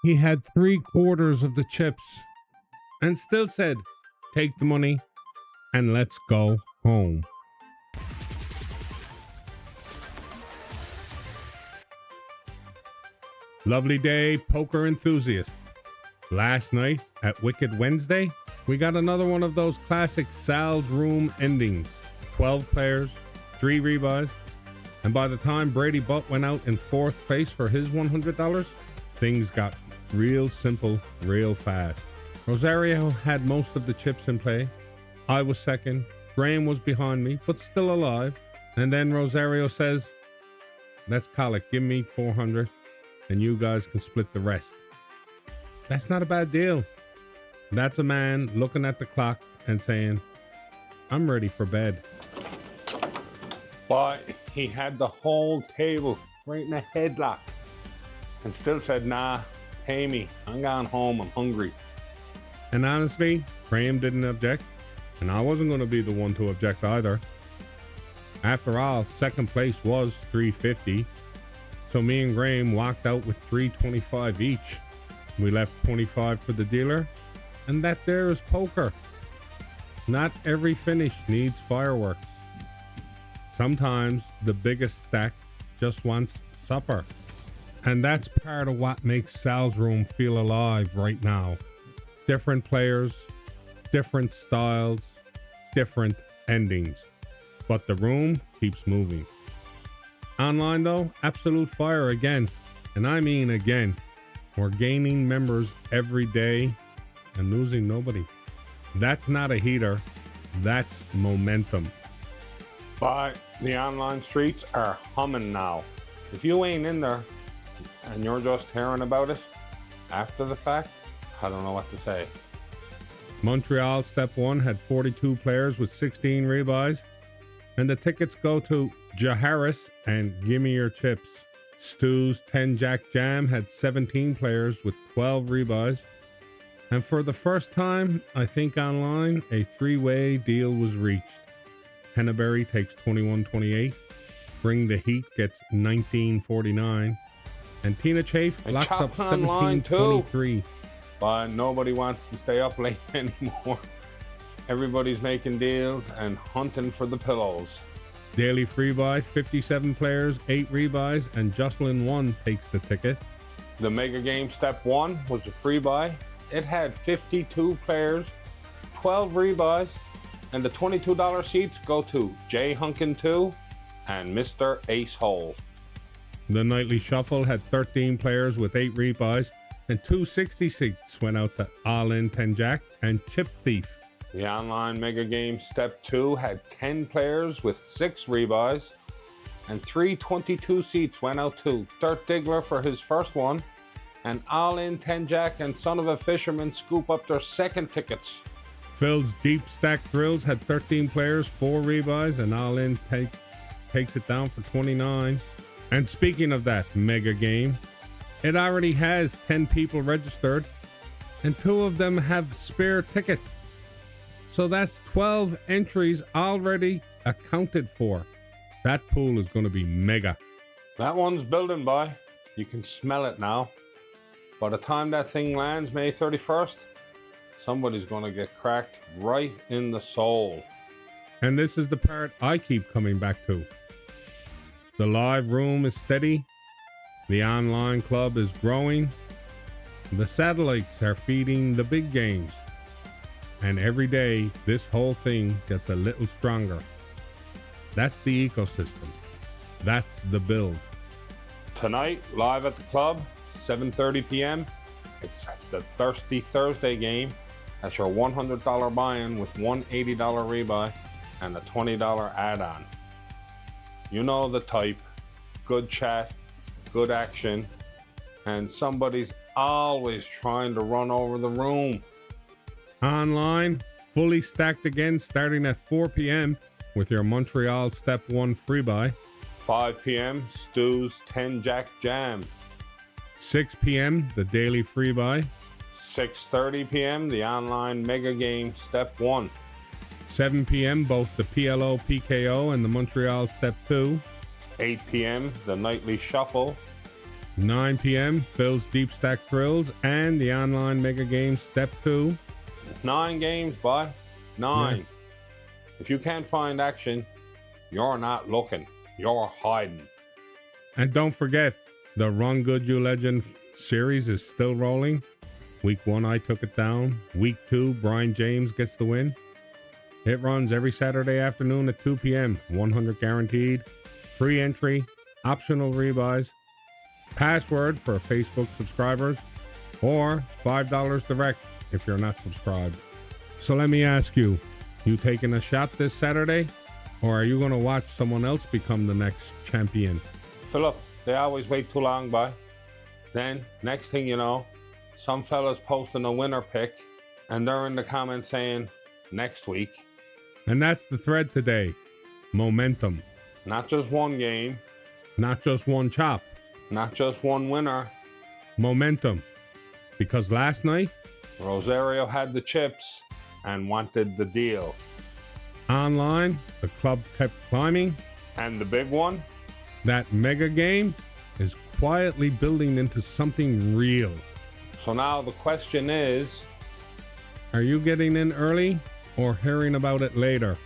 He had 3/4 of the chips and still said, "Take the money and let's go home." Lovely day, poker enthusiast. Last night at Wicked Wednesday, we got another one of those classic Sal's Room endings. 12 players, 3 rebuys, and by the time Brady Butt went out in 4th place for his $100, things got real simple, real fast. Rosario had most of the chips in play. I was second. Graham was behind me, but still alive. And then Rosario says, "Let's call it. Give me 400, and you guys can split the rest." That's not a bad deal. That's a man looking at the clock and saying, "I'm ready for bed." But he had the whole table right in a headlock and still said, "Nah, pay me. I'm going home. I'm hungry." And honestly, Graham didn't object, and I wasn't going to be the one to object either. After all, second place was $350, so me and Graham walked out with $325 each. We left $25 for the dealer, and that there is poker. Not every finish needs fireworks. Sometimes the biggest stack just wants supper. And that's part of what makes Sal's Room feel alive right now. Different players, different styles, different endings. But the room keeps moving. Online though, absolute fire again. And I mean again. We're gaining members every day and losing nobody. That's not a heater. That's momentum. But the online streets are humming now. If you ain't in there and you're just hearing about it after the fact, I don't know what to say. Montreal Step 1 had 42 players with 16 rebuys, and the tickets go to Jaharis and Gimme Your Chips. Stu's 10 Jack Jam had 17 players with 12 rebuys, and for the first time, I think online, a 3-way deal was reached. Henneberry takes 21-28, Bring the Heat gets 19-49, and Tina Chafe locks up 17-23. But nobody wants to stay up late anymore. Everybody's making deals and hunting for the pillows. Daily free buy, 57 players, 8 rebuys, and Jocelyn 1 takes the ticket. The Mega Game Step 1 was a free buy. It had 52 players, 12 rebuys, and the $22 seats go to Jay Hunkin 2 and Mr. Ace Hole. The Nightly Shuffle had 13 players with 8 rebuys, and 260 seats went out to All In 10 Jack and Chip Thief. The online Mega Game Step 2 had 10 players with 6 rebuys, and 322 seats went out to Dirt Diggler for his first one, and All In 10 Jack and Son of a Fisherman scoop up their second tickets. Phil's Deep Stack Thrills had 13 players, 4 rebuys, and All In takes it down for 29. And speaking of that mega game, it already has 10 people registered, and 2 of them have spare tickets. So that's 12 entries already accounted for. That pool is going to be mega. That one's building, boy. You can smell it now. By the time that thing lands May 31st, somebody's going to get cracked right in the soul. And this is the part I keep coming back to. The live room is steady. The online club is growing. The satellites are feeding the big games. And every day, this whole thing gets a little stronger. That's the ecosystem. That's the build. Tonight, live at the club, 7:30 p.m. It's the Thirsty Thursday game. That's your $100 buy-in with $180 rebuy and a $20 add-on. You know the type. Good chat, good action, and somebody's always trying to run over the room. Online, fully stacked again starting at 4 p.m. with your Montreal Step 1 free buy. 5 p.m. Stu's 10 Jack Jam. 6 p.m. the daily free buy. 6:30 p.m. the online Mega Game Step 1. 7 p.m. both the PLO PKO and the Montreal Step 2. 8 p.m. the Nightly Shuffle. 9 p.m. Phil's Deep Stack Thrills and the online mega game Step 2. 9 games, boy. 9. Yeah. If you can't find action, you're not looking. You're hiding. And don't forget, the Run Good You Legend series is still rolling. Week 1, I took it down. Week 2, Brian James gets the win. It runs every Saturday afternoon at 2 p.m. 100 guaranteed. Free entry. Optional rebuys. Password for Facebook subscribers. Or $5 direct if you're not subscribed. So let me ask you, you taking a shot this Saturday? Or are you going to watch someone else become the next champion? Philip, they always wait too long, boy. Then, next thing you know, some fella's posting a winner pick and they're in the comments saying, next week. And that's the thread today. Momentum. Not just one game. Not just one chop. Not just one winner. Momentum. Because last night, Rosario had the chips and wanted the deal. online, the club kept climbing. And the big one? That mega game is quietly building into something real. So now the question is, Are you getting in early or hearing about it later?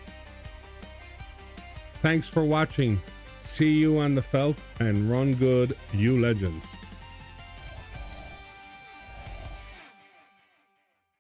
Thanks for watching. See you on the felt and run good, you legend.